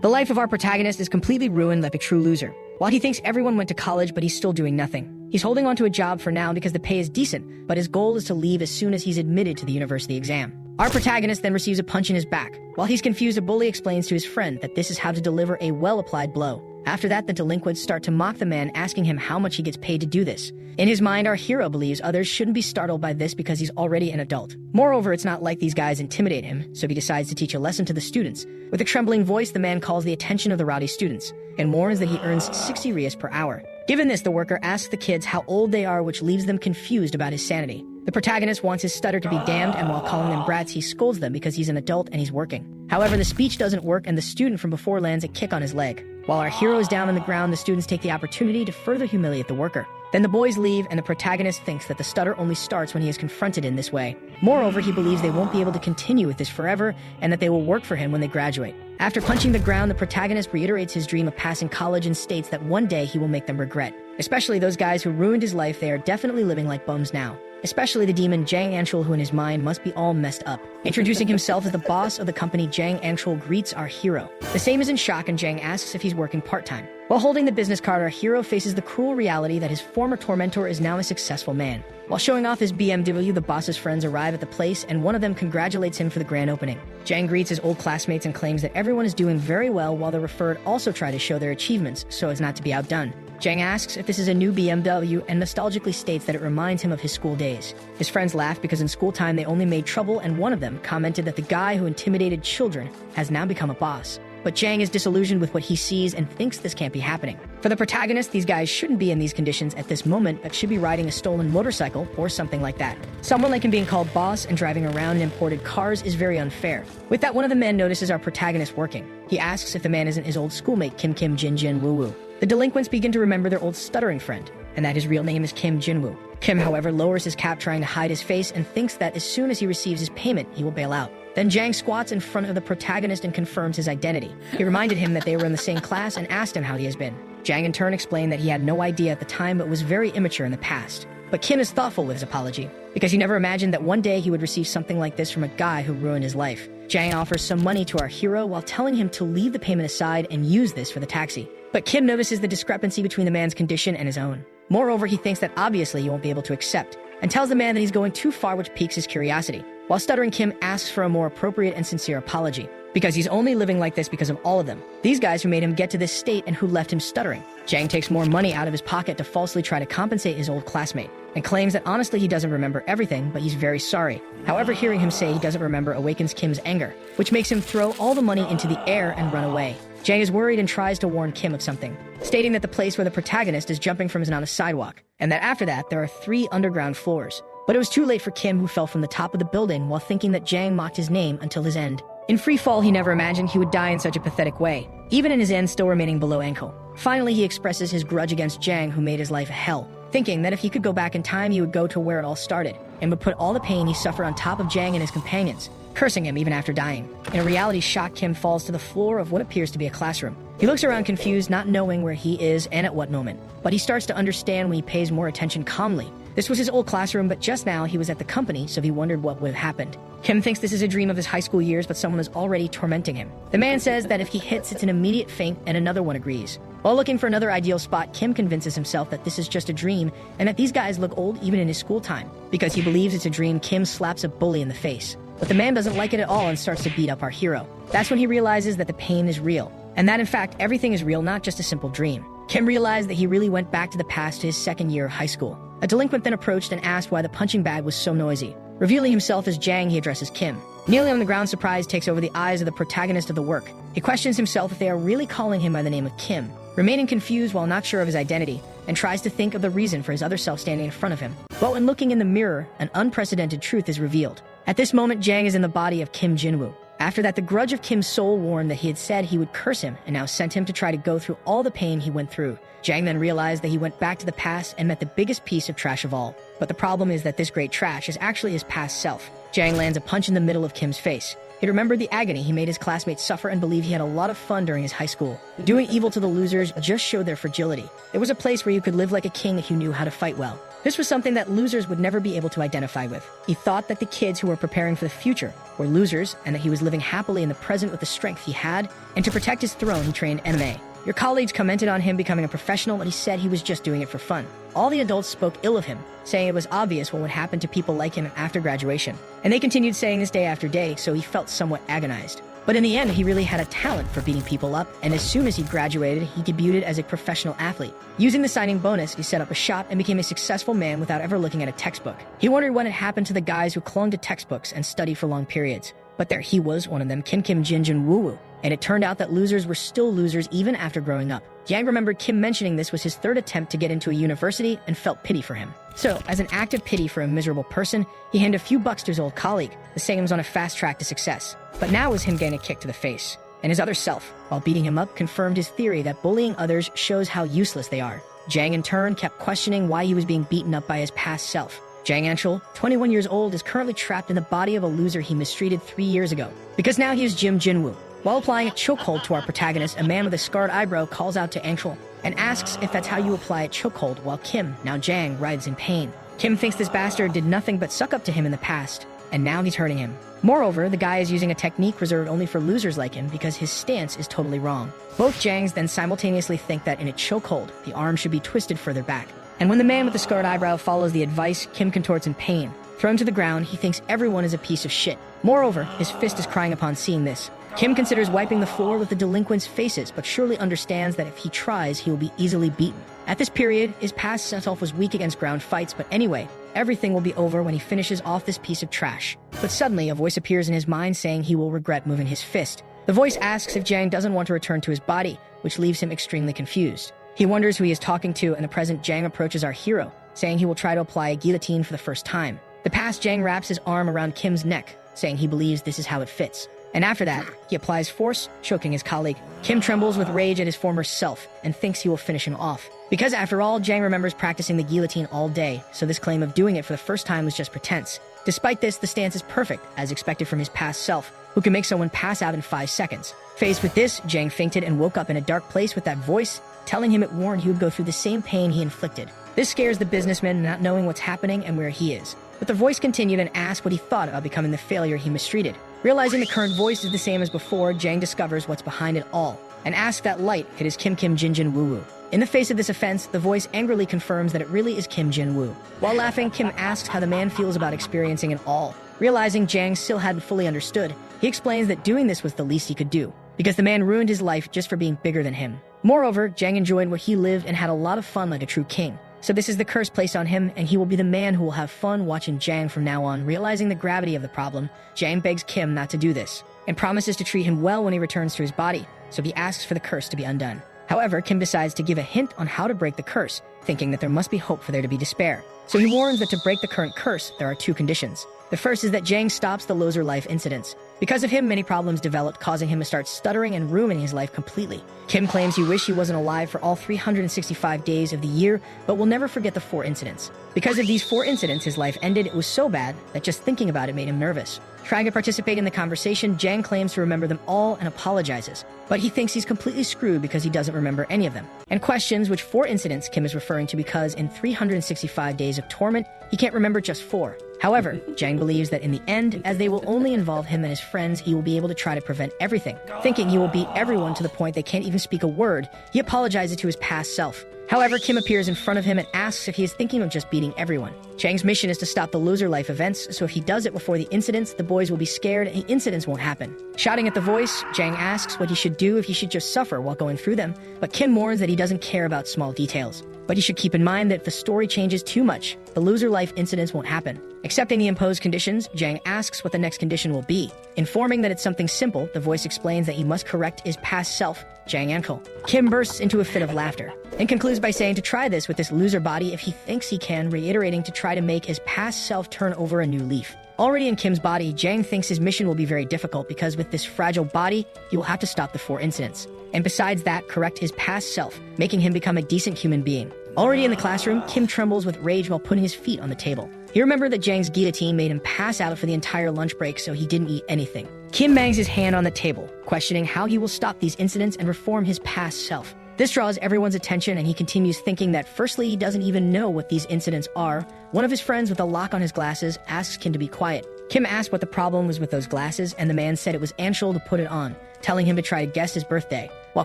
The life of our protagonist is completely ruined like a true loser. While he thinks everyone went to college, but he's still doing nothing. He's holding on to a job for now because the pay is decent, but his goal is to leave as soon as he's admitted to the university exam. Our protagonist then receives a punch in his back. While he's confused, a bully explains to his friend that this is how to deliver a well-applied blow. After that, the delinquents start to mock the man, asking him how much he gets paid to do this. In his mind, our hero believes others shouldn't be startled by this because he's already an adult. Moreover, it's not like these guys intimidate him, so he decides to teach a lesson to the students. With a trembling voice, the man calls the attention of the rowdy students and warns that he earns 60 rias per hour. Given this, the worker asks the kids how old they are, which leaves them confused about his sanity. The protagonist wants his stutter to be damned, and while calling them brats, he scolds them because he's an adult and he's working. However, the speech doesn't work, and the student from before lands a kick on his leg. While our hero is down on the ground, the students take the opportunity to further humiliate the worker. Then the boys leave, and the protagonist thinks that the stutter only starts when he is confronted in this way. Moreover, he believes they won't be able to continue with this forever, and that they will work for him when they graduate. After punching the ground, the protagonist reiterates his dream of passing college and states that one day he will make them regret. Especially those guys who ruined his life, they are definitely living like bums now. Especially the demon Jang Anshul, who in his mind must be all messed up. Introducing himself as the boss of the company, Jang Anshul greets our hero. The same is in shock, and Jang asks if he's working part-time. While holding the business card, our hero faces the cruel reality that his former tormentor is now a successful man. While showing off his BMW, the boss's friends arrive at the place, and one of them congratulates him for the grand opening. Jang greets his old classmates and claims that everyone is doing very well, while the referred also try to show their achievements so as not to be outdone. Jang asks if this is a new BMW and nostalgically states that it reminds him of his school days. His friends laugh because in school time they only made trouble, and one of them commented that the guy who intimidated children has now become a boss. But Jang is disillusioned with what he sees and thinks this can't be happening. For the protagonist, these guys shouldn't be in these conditions at this moment, but should be riding a stolen motorcycle or something like that. Someone like him being called boss and driving around in imported cars is very unfair. With that, one of the men notices our protagonist working. He asks if the man isn't his old schoolmate Kim Kim Jin Jin Woo Woo. The delinquents begin to remember their old stuttering friend, and that his real name is Kim Jinwoo. Kim, however, lowers his cap trying to hide his face and thinks that as soon as he receives his payment, he will bail out. Then Jang squats in front of the protagonist and confirms his identity. He reminded him that they were in the same class and asked him how he has been. Jang in turn explained that he had no idea at the time but was very immature in the past. But Kim is thoughtful with his apology, because he never imagined that one day he would receive something like this from a guy who ruined his life. Jang offers some money to our hero while telling him to leave the payment aside and use this for the taxi. But Kim notices the discrepancy between the man's condition and his own. Moreover, he thinks that obviously he won't be able to accept, and tells the man that he's going too far, which piques his curiosity. While stuttering, Kim asks for a more appropriate and sincere apology, because he's only living like this because of all of them. These guys who made him get to this state and who left him stuttering. Jang takes more money out of his pocket to falsely try to compensate his old classmate, and claims that honestly he doesn't remember everything, but he's very sorry. However, hearing him say he doesn't remember awakens Kim's anger, which makes him throw all the money into the air and run away. Jang is worried and tries to warn Kim of something, stating that the place where the protagonist is jumping from is not a sidewalk, and that after that there are 3 underground floors. But it was too late for Kim, who fell from the top of the building while thinking that Jang mocked his name until his end. In free fall, he never imagined he would die in such a pathetic way, even in his end still remaining below ankle. Finally, he expresses his grudge against Jang, who made his life a hell, thinking that if he could go back in time, he would go to where it all started, and would put all the pain he suffered on top of Jang and his companions, cursing him even after dying. In a reality shock, Kim falls to the floor of what appears to be a classroom. He looks around confused, not knowing where he is and at what moment. But he starts to understand when he pays more attention calmly. This was his old classroom, but just now he was at the company, so he wondered what would have happened. Kim thinks this is a dream of his high school years, but someone is already tormenting him. The man says that if he hits, it's an immediate faint, and another one agrees. While looking for another ideal spot, Kim convinces himself that this is just a dream, and that these guys look old even in his school time. Because he believes it's a dream, Kim slaps a bully in the face. But the man doesn't like it at all and starts to beat up our hero. That's when he realizes that the pain is real, and that in fact everything is real, not just a simple dream. Kim realized that he really went back to the past, to his second year of high school. A delinquent then approached and asked why the punching bag was so noisy. Revealing himself as Jang, he addresses Kim. Kneeling on the ground, surprise takes over the eyes of the protagonist of the work. He questions himself if they are really calling him by the name of Kim, remaining confused while not sure of his identity, and tries to think of the reason for his other self standing in front of him. But when looking in the mirror, an unprecedented truth is revealed. At this moment, Jang is in the body of Kim Jinwoo. After that, the grudge of Kim's soul warned that he had said he would curse him, and now sent him to try to go through all the pain he went through. Jang then realized that he went back to the past and met the biggest piece of trash of all. But the problem is that this great trash is actually his past self. Jang lands a punch in the middle of Kim's face. He remembered the agony he made his classmates suffer and believed he had a lot of fun during his high school. Doing evil to the losers just showed their fragility. It was a place where you could live like a king if you knew how to fight well. This was something that losers would never be able to identify with. He thought that the kids who were preparing for the future were losers and that he was living happily in the present with the strength he had, and to protect his throne he trained MMA. Your colleagues commented on him becoming a professional, but he said he was just doing it for fun. All the adults spoke ill of him, saying it was obvious what would happen to people like him after graduation. And they continued saying this day after day, so he felt somewhat agonized. But in the end, he really had a talent for beating people up, and as soon as he graduated, he debuted as a professional athlete. Using the signing bonus, he set up a shop and became a successful man without ever looking at a textbook. He wondered what had happened to the guys who clung to textbooks and studied for long periods. But there he was, one of them, Kim Jin Jin Woo Woo. And it turned out that losers were still losers even after growing up. Yang remembered Kim mentioning this was his third attempt to get into a university and felt pity for him. So, as an act of pity for a miserable person, he handed a few bucks to his old colleague, saying he was on a fast track to success. But now it was him getting a kick to the face. And his other self, while beating him up, confirmed his theory that bullying others shows how useless they are. Jang, in turn, kept questioning why he was being beaten up by his past self. Jang Anshul, 21 years old, is currently trapped in the body of a loser he mistreated 3 years ago. Because now he is Jim Jinwoo. While applying a chokehold to our protagonist, a man with a scarred eyebrow calls out to Anshul and asks if that's how you apply a chokehold, while Kim, now Jang, writhes in pain. Kim thinks this bastard did nothing but suck up to him in the past, and now he's hurting him. Moreover, the guy is using a technique reserved only for losers like him because his stance is totally wrong. Both Jangs then simultaneously think that in a chokehold, the arm should be twisted further back. And when the man with the scarred eyebrow follows the advice, Kim contorts in pain. Thrown to the ground, he thinks everyone is a piece of shit. Moreover, his fist is crying upon seeing this. Kim considers wiping the floor with the delinquents' faces, but surely understands that if he tries, he will be easily beaten. At this period, his past self was weak against ground fights, but anyway, everything will be over when he finishes off this piece of trash. But suddenly, a voice appears in his mind saying he will regret moving his fist. The voice asks if Jang doesn't want to return to his body, which leaves him extremely confused. He wonders who he is talking to, and the present Jang approaches our hero, saying he will try to apply a guillotine for the first time. The past Jang wraps his arm around Kim's neck, saying he believes this is how it fits. And after that, he applies force, choking his colleague. Kim trembles with rage at his former self and thinks he will finish him off. Because after all, Jang remembers practicing the guillotine all day, so this claim of doing it for the first time was just pretense. Despite this, the stance is perfect, as expected from his past self, who can make someone pass out in 5 seconds. Faced with this, Jang fainted and woke up in a dark place with that voice, telling him it warned he would go through the same pain he inflicted. This scares the businessman, not knowing what's happening and where he is. But the voice continued and asked what he thought about becoming the failure he mistreated. Realizing the current voice is the same as before, Jang discovers what's behind it all, and asks that light if it is Kim Jin Jin Woo Woo. In the face of this offense, the voice angrily confirms that it really is Kim Jin Woo. While laughing, Kim asks how the man feels about experiencing it all. Realizing Jang still hadn't fully understood, he explains that doing this was the least he could do, because the man ruined his life just for being bigger than him. Moreover, Jang enjoyed what he lived and had a lot of fun like a true king. So this is the curse placed on him, and he will be the man who will have fun watching Jang from now on. Realizing the gravity of the problem, Jang begs Kim not to do this, and promises to treat him well when he returns to his body, so he asks for the curse to be undone. However, Kim decides to give a hint on how to break the curse, thinking that there must be hope for there to be despair. So he warns that to break the current curse, there are 2 conditions. The first is that Jang stops the loser life incidents. Because of him, many problems developed, causing him to start stuttering and ruining his life completely. Kim claims he wished he wasn't alive for all 365 days of the year, but will never forget the 4 incidents. Because of these 4 incidents, his life ended. It was so bad that just thinking about it made him nervous. Trying to participate in the conversation, Jang claims to remember them all and apologizes. But he thinks he's completely screwed because he doesn't remember any of them. And questions which 4 incidents Kim is referring to, because in 365 days of torment, he can't remember just 4. However, Jang believes that in the end, as they will only involve him and his friends, he will be able to try to prevent everything. Thinking he will beat everyone to the point they can't even speak a word, he apologizes to his past self. However, Kim appears in front of him and asks if he is thinking of just beating everyone. Jang's mission is to stop the loser life events, so if he does it before the incidents, the boys will be scared and the incidents won't happen. Shouting at the voice, Jang asks what he should do if he should just suffer while going through them, but Kim warns that he doesn't care about small details. But he should keep in mind that if the story changes too much, the loser life incidents won't happen. Accepting the imposed conditions, Jang asks what the next condition will be. Informing that it's something simple, the voice explains that he must correct his past self, Jang Ankel. Kim bursts into a fit of laughter, and concludes by saying to try this with this loser body if he thinks he can, reiterating to try to make his past self turn over a new leaf. Already in Kim's body, Jang thinks his mission will be very difficult because with this fragile body, he will have to stop the 4 incidents. And besides that, correct his past self, making him become a decent human being. Already in the classroom, Kim trembles with rage while putting his feet on the table. He remembered that Jang's guillotine made him pass out for the entire lunch break, so he didn't eat anything. Kim bangs his hand on the table, questioning how he will stop these incidents and reform his past self. This draws everyone's attention, and he continues thinking that firstly, he doesn't even know what these incidents are. One of his friends with a lock on his glasses asks Kim to be quiet. Kim asked what the problem was with those glasses, and the man said it was Anshul to put it on, telling him to try to guess his birthday. While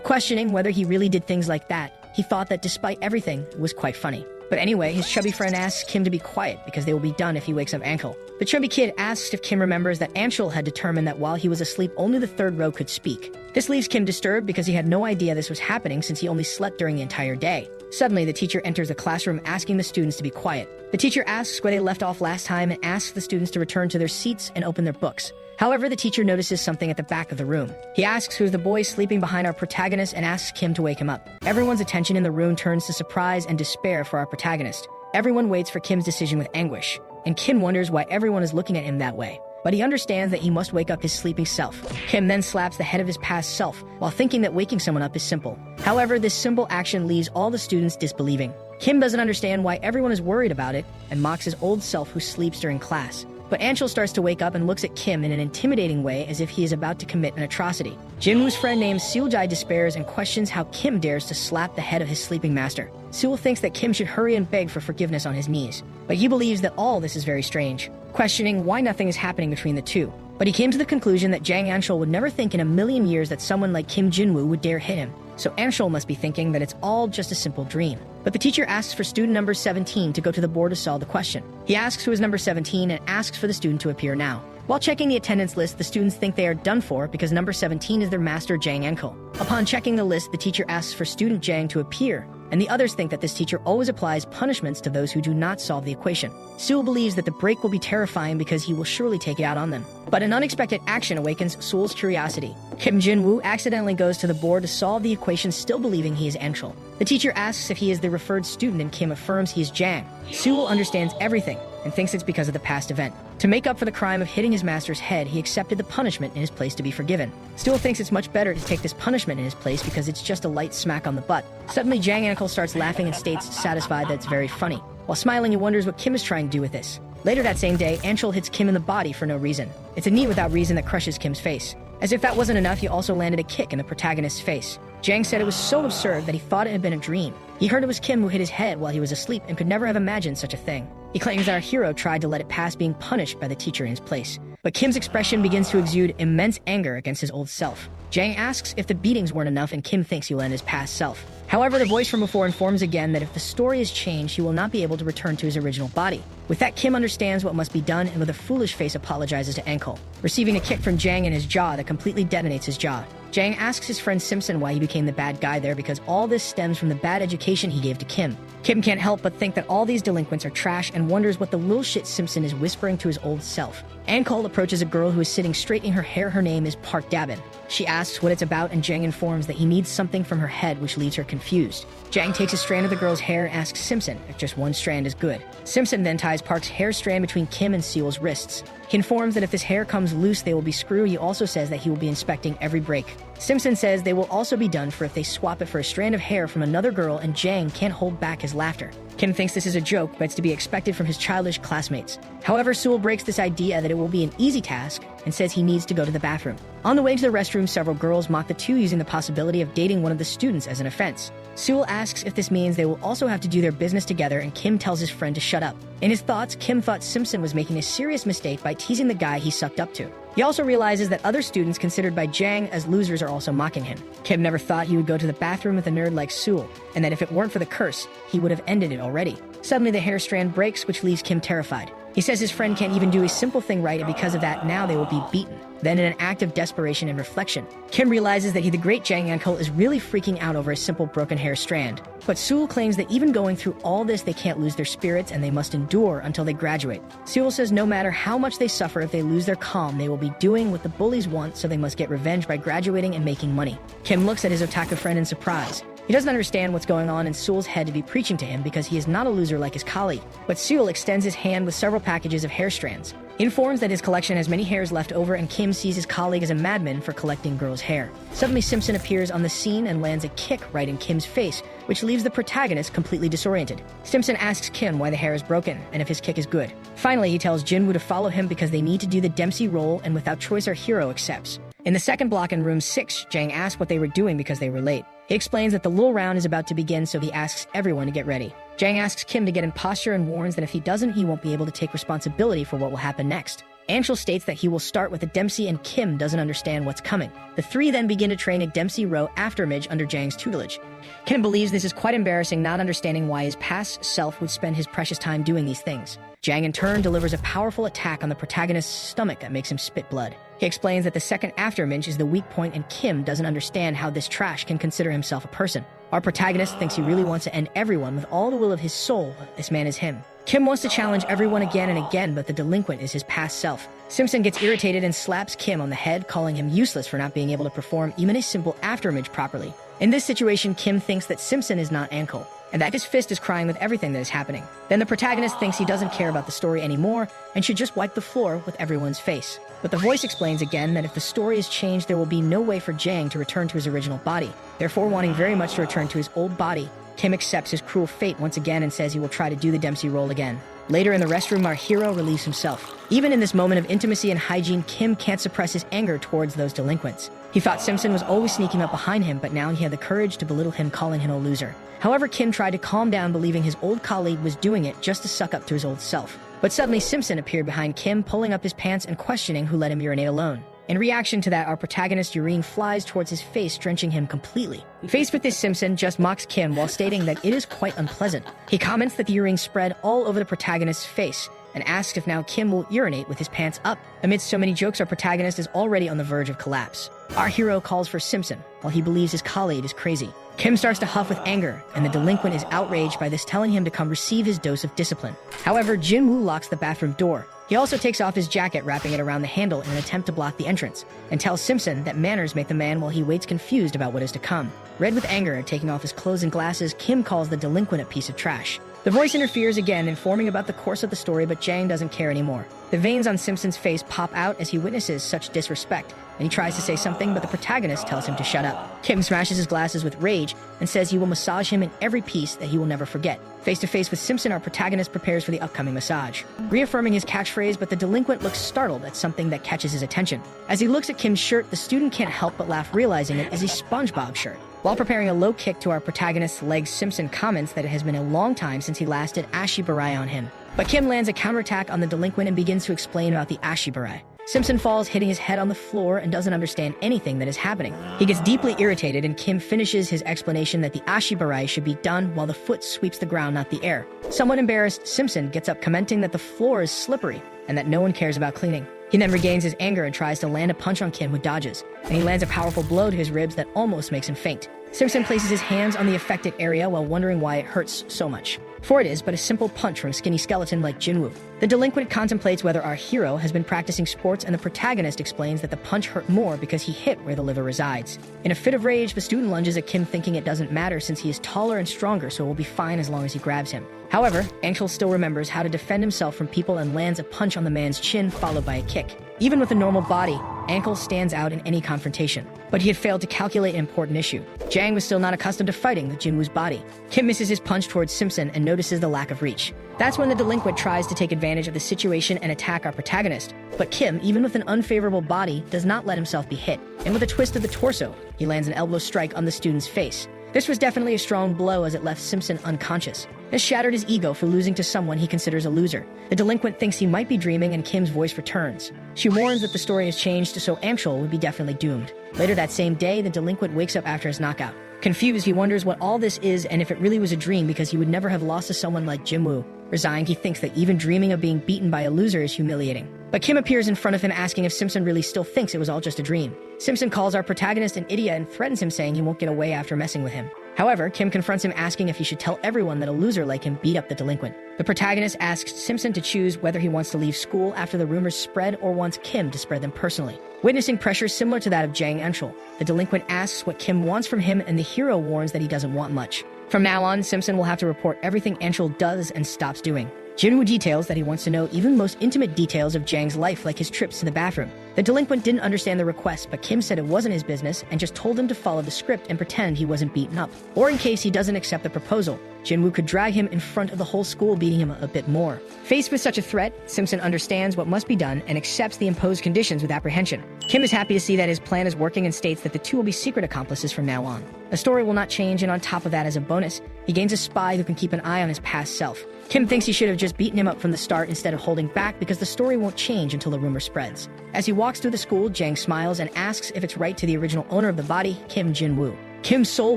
questioning whether he really did things like that, he thought that despite everything, it was quite funny. But anyway, his chubby friend asks Kim to be quiet because they will be done if he wakes up Anshul. The chubby kid asks if Kim remembers that Anshul had determined that while he was asleep, only the third row could speak. This leaves Kim disturbed because he had no idea this was happening since he only slept during the entire day. Suddenly, the teacher enters the classroom asking the students to be quiet. The teacher asks where they left off last time and asks the students to return to their seats and open their books. However, the teacher notices something at the back of the room. He asks who's the boy sleeping behind our protagonist and asks Kim to wake him up. Everyone's attention in the room turns to surprise and despair for our protagonist. Everyone waits for Kim's decision with anguish, and Kim wonders why everyone is looking at him that way. But he understands that he must wake up his sleeping self. Kim then slaps the head of his past self, while thinking that waking someone up is simple. However, this simple action leaves all the students disbelieving. Kim doesn't understand why everyone is worried about it, and mocks his old self who sleeps during class. But Anshul starts to wake up and looks at Kim in an intimidating way as if he is about to commit an atrocity. Jinwoo's friend named Seoljai despairs and questions how Kim dares to slap the head of his sleeping master. Seo thinks that Kim should hurry and beg for forgiveness on his knees, but he believes that all this is very strange, questioning why nothing is happening between the two. But he came to the conclusion that Jang Anshul would never think in a million years that someone like Kim Jinwoo would dare hit him. So Anshul must be thinking that it's all just a simple dream. But the teacher asks for student number 17 to go to the board to solve the question. He asks who is number 17 and asks for the student to appear now. While checking the attendance list, the students think they are done for because number 17 is their master Jang Anshul. Upon checking the list, the teacher asks for student Jang to appear, and the others think that this teacher always applies punishments to those who do not solve the equation. Sewell believes that the break will be terrifying because he will surely take it out on them. But an unexpected action awakens Sewell's curiosity. Kim Jin-woo accidentally goes to the board to solve the equation, still believing he is Anshul. The teacher asks if he is the referred student, and Kim affirms he is Jang. Sewell understands everything and thinks it's because of the past event. To make up for the crime of hitting his master's head, he accepted the punishment in his place to be forgiven. Sewell thinks it's much better to take this punishment in his place because it's just a light smack on the butt. Suddenly, Jang Anshul starts laughing and states, satisfied that it's very funny. While smiling, he wonders what Kim is trying to do with this. Later that same day, Anshul hits Kim in the body for no reason. It's a knee without reason that crushes Kim's face. As if that wasn't enough, he also landed a kick in the protagonist's face. Jang said it was so absurd that he thought it had been a dream. He heard it was Kim who hit his head while he was asleep and could never have imagined such a thing. He claims that our hero tried to let it pass being punished by the teacher in his place. But Kim's expression begins to exude immense anger against his old self. Jang asks if the beatings weren't enough, and Kim thinks he'll end his past self. However, the voice from before informs again that if the story is changed, he will not be able to return to his original body. With that, Kim understands what must be done and with a foolish face apologizes to Anshul, receiving a kick from Jang in his jaw that completely detonates his jaw. Jang asks his friend Simpson why he became the bad guy there, because all this stems from the bad education he gave to Kim. Kim can't help but think that all these delinquents are trash and wonders what the little shit Simpson is whispering to his old self. Anshul approaches a girl who is sitting straightening her hair. Her name is Park Dabin. She asks what it's about, and Jang informs that he needs something from her head, which leaves her confused. Jang takes a strand of the girl's hair and asks Simpson if just one strand is good. Simpson then ties Park's hair strand between Kim and Seal's wrists. He informs that if this hair comes loose, they will be screwed. He also says that he will be inspecting every break. Simpson says they will also be done for if they swap it for a strand of hair from another girl, and Jang can't hold back his laughter. Kim thinks this is a joke, but it's to be expected from his childish classmates. However, Sewell breaks this idea that it will be an easy task and says he needs to go to the bathroom. On the way to the restroom, several girls mock the two, using the possibility of dating one of the students as an offense. Sewell asks if this means they will also have to do their business together, and Kim tells his friend to shut up. In his thoughts, Kim thought Simpson was making a serious mistake by teasing the guy he sucked up to. He also realizes that other students considered by Jang as losers are also mocking him. Kim never thought he would go to the bathroom with a nerd like Sewell, and that if it weren't for the curse, he would have ended it already. Suddenly, the hair strand breaks, which leaves Kim terrified. He says his friend can't even do a simple thing right, and because of that, now they will be beaten. Then, in an act of desperation and reflection, Kim realizes that the great Jang Anshul is really freaking out over a simple broken hair strand. But Sewell claims that even going through all this, they can't lose their spirits and they must endure until they graduate. Sewell says no matter how much they suffer, if they lose their calm, they will be doing what the bullies want, so they must get revenge by graduating and making money. Kim looks at his otaku friend in surprise. He doesn't understand what's going on in Sewell's head to be preaching to him because he is not a loser like his colleague. But Sewell extends his hand with several packages of hair strands. He informs that his collection has many hairs left over, and Kim sees his colleague as a madman for collecting girls' hair. Suddenly, Simpson appears on the scene and lands a kick right in Kim's face, which leaves the protagonist completely disoriented. Simpson asks Kim why the hair is broken and if his kick is good. Finally, he tells Jinwoo to follow him because they need to do the Dempsey role, and without choice, our hero accepts. In the second block in room 6, Jang asks what they were doing because they were late. He explains that the little round is about to begin, so he asks everyone to get ready. Jang asks Kim to get in posture and warns that if he doesn't, he won't be able to take responsibility for what will happen next. Anshul states that he will start with a Dempsey, and Kim doesn't understand what's coming. The three then begin to train a Dempsey row afterimage under Jang's tutelage. Kim believes this is quite embarrassing, not understanding why his past self would spend his precious time doing these things. Jang in turn delivers a powerful attack on the protagonist's stomach that makes him spit blood. He explains that the second afterimage is the weak point, and Kim doesn't understand how this trash can consider himself a person. Our protagonist thinks he really wants to end everyone with all the will of his soul, but this man is him. Kim wants to challenge everyone again and again, but the delinquent is his past self. Simpson gets irritated and slaps Kim on the head, calling him useless for not being able to perform even a simple afterimage properly. In this situation, Kim thinks that Simpson is not Anshul, and that his fist is crying with everything that is happening. Then the protagonist thinks he doesn't care about the story anymore and should just wipe the floor with everyone's face. But the voice explains again that if the story is changed, there will be no way for Jang to return to his original body. Therefore, wanting very much to return to his old body, Kim accepts his cruel fate once again and says he will try to do the Dempsey role again. Later in the restroom, our hero relieves himself. Even in this moment of intimacy and hygiene, Kim can't suppress his anger towards those delinquents. He thought Simpson was always sneaking up behind him, but now he had the courage to belittle him, calling him a loser. However, Kim tried to calm down, believing his old colleague was doing it just to suck up to his old self. But suddenly Simpson appeared behind Kim, pulling up his pants and questioning who let him urinate alone. In reaction to that, our protagonist's urine flies towards his face, drenching him completely. Faced with this, Simpson just mocks Kim while stating that it is quite unpleasant. He comments that the urine spread all over the protagonist's face and asks if now Kim will urinate with his pants up. Amidst so many jokes, our protagonist is already on the verge of collapse. Our hero calls for Simpson while he believes his colleague is crazy. Kim starts to huff with anger, and the delinquent is outraged by this, telling him to come receive his dose of discipline. However, Jin-woo locks the bathroom door. He also takes off his jacket, wrapping it around the handle in an attempt to block the entrance, and tells Simpson that manners make the man, while he waits confused about what is to come. Red with anger and taking off his clothes and glasses, Kim calls the delinquent a piece of trash. The voice interferes again, informing about the course of the story, but Jang doesn't care anymore. The veins on Simpson's face pop out as he witnesses such disrespect, and he tries to say something, but the protagonist tells him to shut up. Kim smashes his glasses with rage and says he will massage him in every piece that he will never forget. Face to face with Simpson, our protagonist prepares for the upcoming massage, reaffirming his catchphrase, but the delinquent looks startled at something that catches his attention. As he looks at Kim's shirt, the student can't help but laugh, realizing it is a SpongeBob shirt. While preparing a low kick to our protagonist's legs, Simpson comments that it has been a long time since he last did Ashibarai on him. But Kim lands a counterattack on the delinquent and begins to explain about the Ashibarai. Simpson falls, hitting his head on the floor, and doesn't understand anything that is happening. He gets deeply irritated, and Kim finishes his explanation that the Ashibarai should be done while the foot sweeps the ground, not the air. Somewhat embarrassed, Simpson gets up, commenting that the floor is slippery and that no one cares about cleaning. He then regains his anger and tries to land a punch on Kim, who dodges, and he lands a powerful blow to his ribs that almost makes him faint. Simpson places his hands on the affected area while wondering why it hurts so much. For it is but a simple punch from a skinny skeleton like Jinwoo. The delinquent contemplates whether our hero has been practicing sports, and the protagonist explains that the punch hurt more because he hit where the liver resides. In a fit of rage, the student lunges at Kim, thinking it doesn't matter since he is taller and stronger, so it will be fine as long as he grabs him. However, Anshul still remembers how to defend himself from people and lands a punch on the man's chin, followed by a kick. Even with a normal body, Anshul stands out in any confrontation, but he had failed to calculate an important issue. Jang was still not accustomed to fighting with Jinwoo's body. Kim misses his punch towards Simpson and notices the lack of reach. That's when the delinquent tries to take advantage of the situation and attack our protagonist. But Kim, even with an unfavorable body, does not let himself be hit. And with a twist of the torso, he lands an elbow strike on the student's face. This was definitely a strong blow, as it left Simpson unconscious. This shattered his ego for losing to someone he considers a loser. The delinquent thinks he might be dreaming, and Kim's voice returns. She warns that the story has changed, so Anshul would be definitely doomed. Later that same day, the delinquent wakes up after his knockout. Confused, he wonders what all this is and if it really was a dream, because he would never have lost to someone like Jinwoo. Resigned, he thinks that even dreaming of being beaten by a loser is humiliating. But Kim appears in front of him, asking if Simpson really still thinks it was all just a dream. Simpson calls our protagonist an idiot and threatens him, saying he won't get away after messing with him. However, Kim confronts him, asking if he should tell everyone that a loser like him beat up the delinquent. The protagonist asks Simpson to choose whether he wants to leave school after the rumors spread or wants Kim to spread them personally. Witnessing pressure similar to that of Jang Anshul, the delinquent asks what Kim wants from him, and the hero warns that he doesn't want much. From now on, Simpson will have to report everything Anshul does and stops doing. Jinwoo details that he wants to know even most intimate details of Jang's life, like his trips to the bathroom. The delinquent didn't understand the request, but Kim said it wasn't his business and just told him to follow the script and pretend he wasn't beaten up. Or in case he doesn't accept the proposal, Jinwoo could drag him in front of the whole school, beating him a bit more. Faced with such a threat, Simpson understands what must be done and accepts the imposed conditions with apprehension. Kim is happy to see that his plan is working and states that the two will be secret accomplices from now on. The story will not change, and on top of that, as a bonus, he gains a spy who can keep an eye on his past self. Kim thinks he should have just beaten him up from the start instead of holding back, because the story won't change until the rumor spreads. As he walks through the school, Jang smiles and asks if it's right to the original owner of the body, Kim Jinwoo. Kim's soul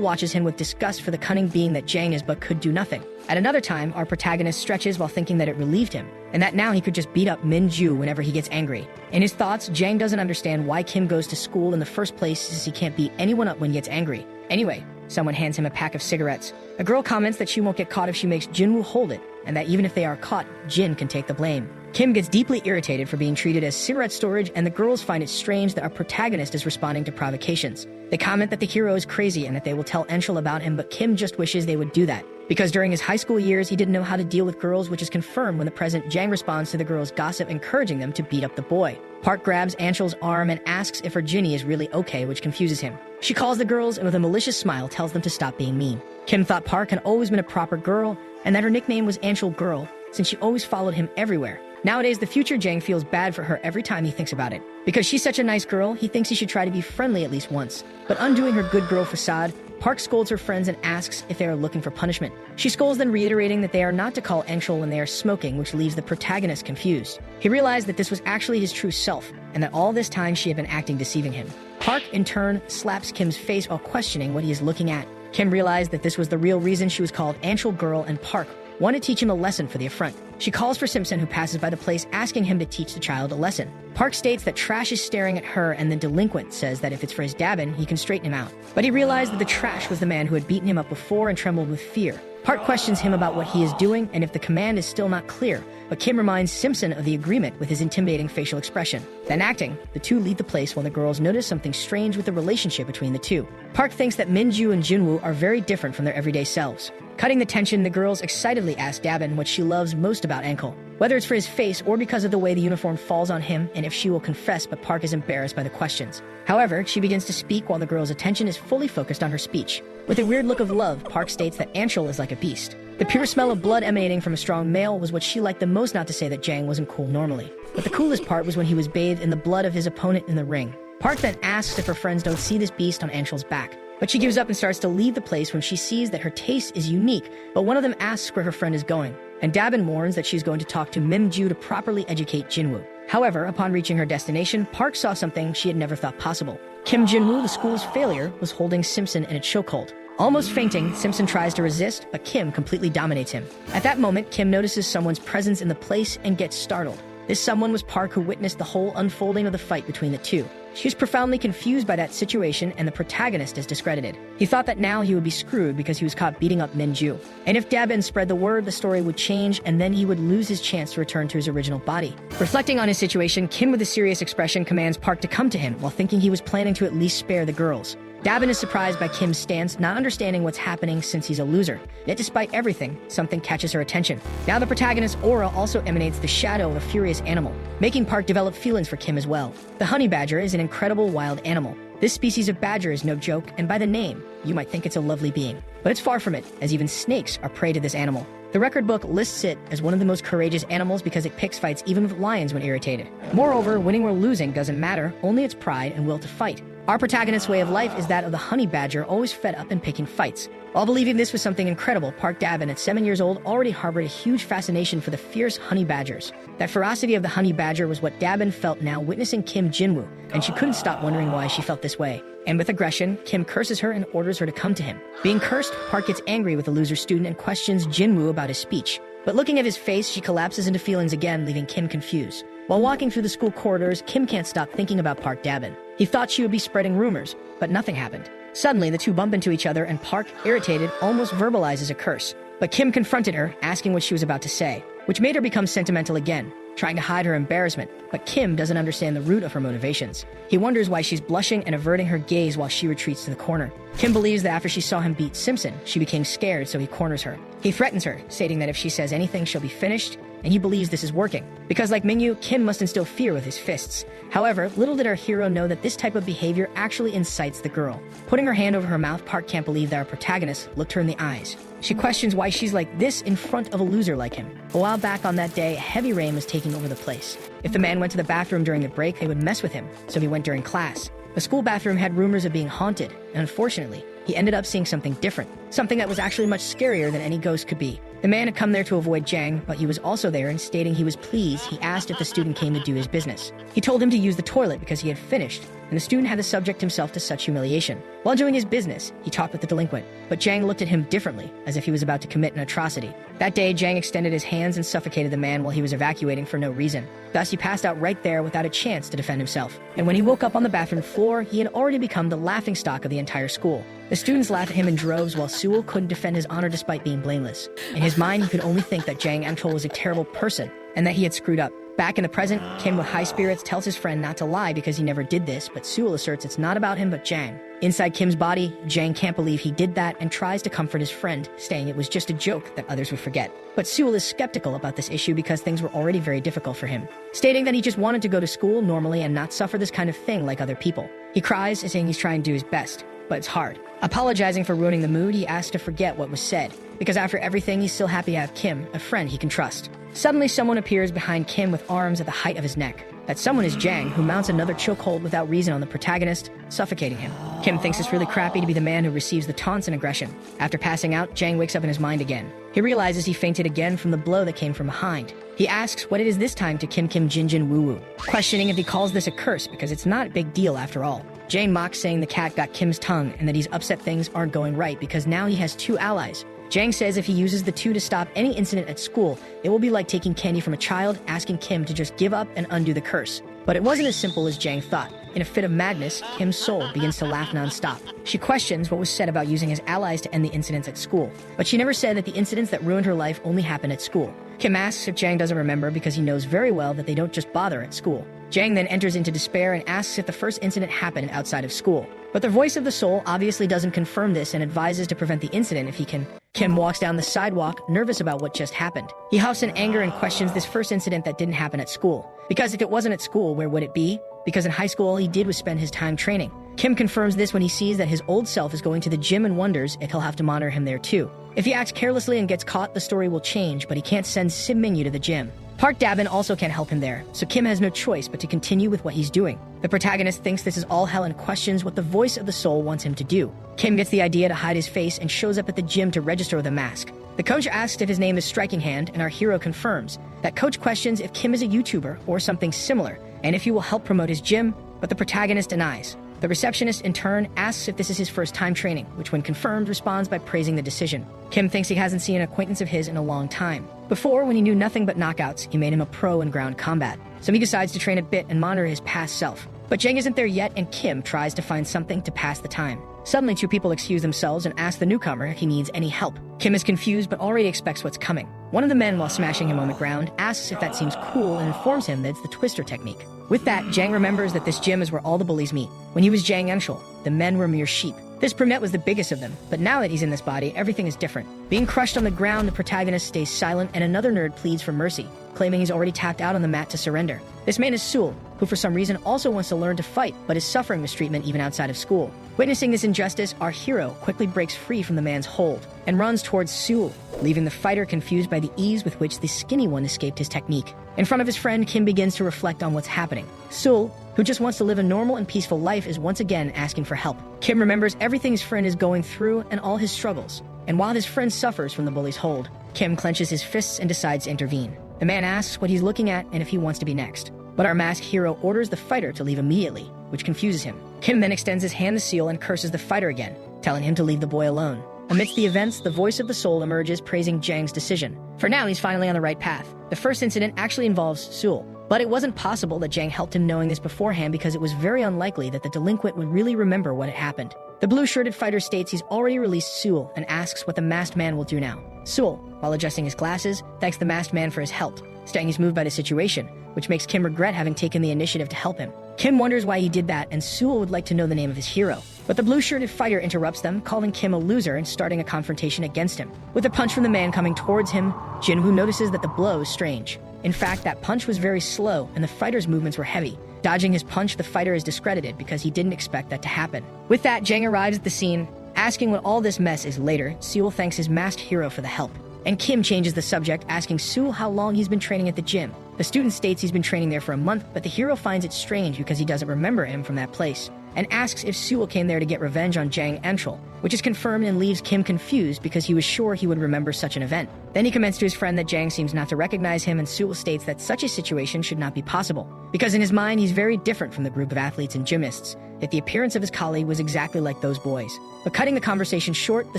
watches him with disgust for the cunning being that Jang is but could do nothing. At another time, our protagonist stretches while thinking that it relieved him, and that now he could just beat up Min-ju whenever he gets angry. In his thoughts, Jang doesn't understand why Kim goes to school in the first place, since he can't beat anyone up when he gets angry. Anyway, someone hands him a pack of cigarettes. A girl comments that she won't get caught if she makes Jinwoo hold it, and that even if they are caught, Jin can take the blame. Kim gets deeply irritated for being treated as cigarette storage, and the girls find it strange that our protagonist is responding to provocations. They comment that the hero is crazy and that they will tell Enchul about him, but Kim just wishes they would do that, because during his high school years he didn't know how to deal with girls, which is confirmed when the present Jang responds to the girls' gossip, encouraging them to beat up the boy. Park grabs Anchul's arm and asks if her Ginny is really okay, which confuses him. She calls the girls and with a malicious smile tells them to stop being mean. Kim thought Park had always been a proper girl and that her nickname was Anchul Girl, since she always followed him everywhere. Nowadays, the future Jang feels bad for her every time he thinks about it. Because she's such a nice girl, he thinks he should try to be friendly at least once. But undoing her good girl facade, Park scolds her friends and asks if they are looking for punishment. She scolds them, reiterating that they are not to call Enchul when they are smoking, which leaves the protagonist confused. He realized that this was actually his true self, and that all this time she had been acting deceiving him. Park, in turn, slaps Kim's face while questioning what he is looking at. Kim realized that this was the real reason she was called Anchul Girl, and Park wanted to teach him a lesson for the affront. She calls for Simpson, who passes by the place, asking him to teach the child a lesson. Park states that Trash is staring at her, and the delinquent says that if it's for his dabbin, he can straighten him out. But he realized that the Trash was the man who had beaten him up before and trembled with fear. Park questions him about what he is doing and if the command is still not clear, but Kim reminds Simpson of the agreement with his intimidating facial expression. Then acting, the two leave the place while the girls notice something strange with the relationship between the two. Park thinks that Min-ju and Jinwoo are very different from their everyday selves. Cutting the tension, the girls excitedly ask Dabin what she loves most about Enchul, whether it's for his face or because of the way the uniform falls on him, and if she will confess, but Park is embarrassed by the questions. However, she begins to speak while the girl's attention is fully focused on her speech. With a weird look of love, Park states that Anchul is like a beast. The pure smell of blood emanating from a strong male was what she liked the most, not to say that Jang wasn't cool normally. But the coolest part was when he was bathed in the blood of his opponent in the ring. Park then asks if her friends don't see this beast on Anchul's back. But she gives up and starts to leave the place when she sees that her taste is unique, but one of them asks where her friend is going. And Dabin warns that she's going to talk to Mim-ju to properly educate Jinwoo. However, upon reaching her destination, Park saw something she had never thought possible. Kim Jinwoo, the school's failure, was holding Simpson in a chokehold. Almost fainting, Simpson tries to resist, but Kim completely dominates him. At that moment, Kim notices someone's presence in the place and gets startled. This someone was Park, who witnessed the whole unfolding of the fight between the two. She is profoundly confused by that situation, and the protagonist is discredited. He thought that now he would be screwed because he was caught beating up Min-ju. And if Dabin spread the word, the story would change, and then he would lose his chance to return to his original body. Reflecting on his situation, Kim, with a serious expression, commands Park to come to him, while thinking he was planning to at least spare the girls. Dabin is surprised by Kim's stance, not understanding what's happening since he's a loser. Yet despite everything, something catches her attention. Now the protagonist's aura also emanates the shadow of a furious animal, making Park develop feelings for Kim as well. The honey badger is an incredible wild animal. This species of badger is no joke, and by the name, you might think it's a lovely being. But it's far from it, as even snakes are prey to this animal. The record book lists it as one of the most courageous animals because it picks fights even with lions when irritated. Moreover, winning or losing doesn't matter, only its pride and will to fight. Our protagonist's way of life is that of the honey badger, always fed up and picking fights. While believing this was something incredible, Park Dabin, at 7 years old, already harbored a huge fascination for the fierce honey badgers. That ferocity of the honey badger was what Dabin felt now witnessing Kim Jinwoo, and she couldn't stop wondering why she felt this way. And with aggression, Kim curses her and orders her to come to him. Being cursed, Park gets angry with the loser student and questions Jinwoo about his speech. But looking at his face, she collapses into feelings again, leaving Kim confused. While walking through the school corridors, Kim can't stop thinking about Park Dabin. He thought she would be spreading rumors, but nothing happened. Suddenly, the two bump into each other, and Park, irritated, almost verbalizes a curse. But Kim confronted her, asking what she was about to say, which made her become sentimental again, trying to hide her embarrassment. But Kim doesn't understand the root of her motivations. He wonders why she's blushing and averting her gaze while she retreats to the corner. Kim believes that after she saw him beat Simpson, she became scared, so he corners her. He threatens her, stating that if she says anything, she'll be finished, and he believes this is working. Because like Mingyu, Kim must instill fear with his fists. However, little did our hero know that this type of behavior actually incites the girl. Putting her hand over her mouth, Park can't believe that our protagonist looked her in the eyes. She questions why she's like this in front of a loser like him. A while back on that day, heavy rain was taking over the place. If the man went to the bathroom during the break, they would mess with him, so he went during class. The school bathroom had rumors of being haunted, and unfortunately, he ended up seeing something different. Something that was actually much scarier than any ghost could be. The man had come there to avoid Jang, but he was also there, and stating he was pleased, he asked if the student came to do his business. He told him to use the toilet because he had finished, and the student had to subject himself to such humiliation. While doing his business, he talked with the delinquent, but Jang looked at him differently, as if he was about to commit an atrocity. That day, Jang extended his hands and suffocated the man while he was evacuating for no reason. Thus, he passed out right there without a chance to defend himself. And when he woke up on the bathroom floor, he had already become the laughingstock of the entire school. The students laughed at him in droves while Sewell couldn't defend his honor despite being blameless. In his mind, he could only think that Jang Amchol was a terrible person and that he had screwed up. Back in the present, Kim with high spirits tells his friend not to lie because he never did this, but Sewell asserts it's not about him but Jang. Inside Kim's body, Jang can't believe he did that and tries to comfort his friend, saying it was just a joke that others would forget. But Sewell is skeptical about this issue because things were already very difficult for him, stating that he just wanted to go to school normally and not suffer this kind of thing like other people. He cries, saying he's trying to do his best, but it's hard. Apologizing for ruining the mood, he asks to forget what was said, because after everything, he's still happy to have Kim, a friend he can trust. Suddenly, someone appears behind Kim with arms at the height of his neck. That someone is Jang, who mounts another chokehold without reason on the protagonist, suffocating him. Kim thinks it's really crappy to be the man who receives the taunts and aggression. After passing out, Jang wakes up in his mind again. He realizes he fainted again from the blow that came from behind. He asks what it is this time to Kim Jin Jin Woo Woo, questioning if he calls this a curse because it's not a big deal after all. Jane mocks, saying the cat got Kim's tongue and that he's upset things aren't going right because now he has two allies. Jang says if he uses the two to stop any incident at school, it will be like taking candy from a child, asking Kim to just give up and undo the curse. But it wasn't as simple as Jang thought. In a fit of madness, Kim's soul begins to laugh non-stop. She questions what was said about using his allies to end the incidents at school, but she never said that the incidents that ruined her life only happened at school. Kim asks if Jang doesn't remember because he knows very well that they don't just bother at school. Jang then enters into despair and asks if the first incident happened outside of school. But the voice of the soul obviously doesn't confirm this and advises to prevent the incident if he can. Kim walks down the sidewalk, nervous about what just happened. He huffs in anger and questions this first incident that didn't happen at school. Because if it wasn't at school, where would it be? Because in high school, all he did was spend his time training. Kim confirms this when he sees that his old self is going to the gym and wonders if he'll have to monitor him there too. If he acts carelessly and gets caught, the story will change, but he can't send Sim Mingyu to the gym. Park Dabin also can't help him there, so Kim has no choice but to continue with what he's doing. The protagonist thinks this is all hell and questions what the voice of the soul wants him to do. Kim gets the idea to hide his face and shows up at the gym to register with a mask. The coach asks if his name is Striking Hand, and our hero confirms. That coach questions if Kim is a YouTuber or something similar, and if he will help promote his gym, but the protagonist denies. The receptionist, in turn, asks if this is his first time training, which when confirmed, responds by praising the decision. Kim thinks he hasn't seen an acquaintance of his in a long time. Before, when he knew nothing but knockouts, he made him a pro in ground combat. So he decides to train a bit and monitor his past self. But Jang isn't there yet, and Kim tries to find something to pass the time. Suddenly, two people excuse themselves and ask the newcomer if he needs any help. Kim is confused but already expects what's coming. One of the men, while smashing him on the ground, asks if that seems cool and informs him that it's the twister technique. With that, Jang remembers that this gym is where all the bullies meet. When he was Jang Amchol, the men were mere sheep. This brunette was the biggest of them, but now that he's in this body, everything is different. Being crushed on the ground, the protagonist stays silent and another nerd pleads for mercy, claiming he's already tapped out on the mat to surrender. This man is Sewell, who for some reason also wants to learn to fight, but is suffering mistreatment even outside of school. Witnessing this injustice, our hero quickly breaks free from the man's hold and runs towards Sewell, leaving the fighter confused by the ease with which the skinny one escaped his technique. In front of his friend, Kim begins to reflect on what's happening. Sewell, who just wants to live a normal and peaceful life, is once again asking for help. Kim remembers everything his friend is going through and all his struggles. And while his friend suffers from the bully's hold, Kim clenches his fists and decides to intervene. The man asks what he's looking at and if he wants to be next. But our masked hero orders the fighter to leave immediately, which confuses him. Kim then extends his hand to Seal and curses the fighter again, telling him to leave the boy alone. Amidst the events, the voice of the soul emerges, praising Jang's decision. For now, he's finally on the right path. The first incident actually involves Sewell, but it wasn't possible that Jang helped him knowing this beforehand because it was very unlikely that the delinquent would really remember what had happened. The blue-shirted fighter states he's already released Sewell and asks what the masked man will do now. Sewell, while adjusting his glasses, thanks the masked man for his help, saying he's moved by the situation, which makes Kim regret having taken the initiative to help him. Kim wonders why he did that, and Sewell would like to know the name of his hero. But the blue-shirted fighter interrupts them, calling Kim a loser and starting a confrontation against him. With a punch from the man coming towards him, Jinwoo notices that the blow is strange. In fact, that punch was very slow and the fighter's movements were heavy. Dodging his punch, the fighter is discredited because he didn't expect that to happen. With that, Jang arrives at the scene, asking what all this mess is later. Seul thanks his masked hero for the help. And Kim changes the subject, asking Seul how long he's been training at the gym. The student states he's been training there for a month, but the hero finds it strange because he doesn't remember him from that place, and asks if Seul came there to get revenge on Jang Anchul, which is confirmed and leaves Kim confused because he was sure he would remember such an event. Then he comments to his friend that Jang seems not to recognize him, and Seul states that such a situation should not be possible, because in his mind he's very different from the group of athletes and gymnasts, yet the appearance of his colleague was exactly like those boys. But cutting the conversation short, the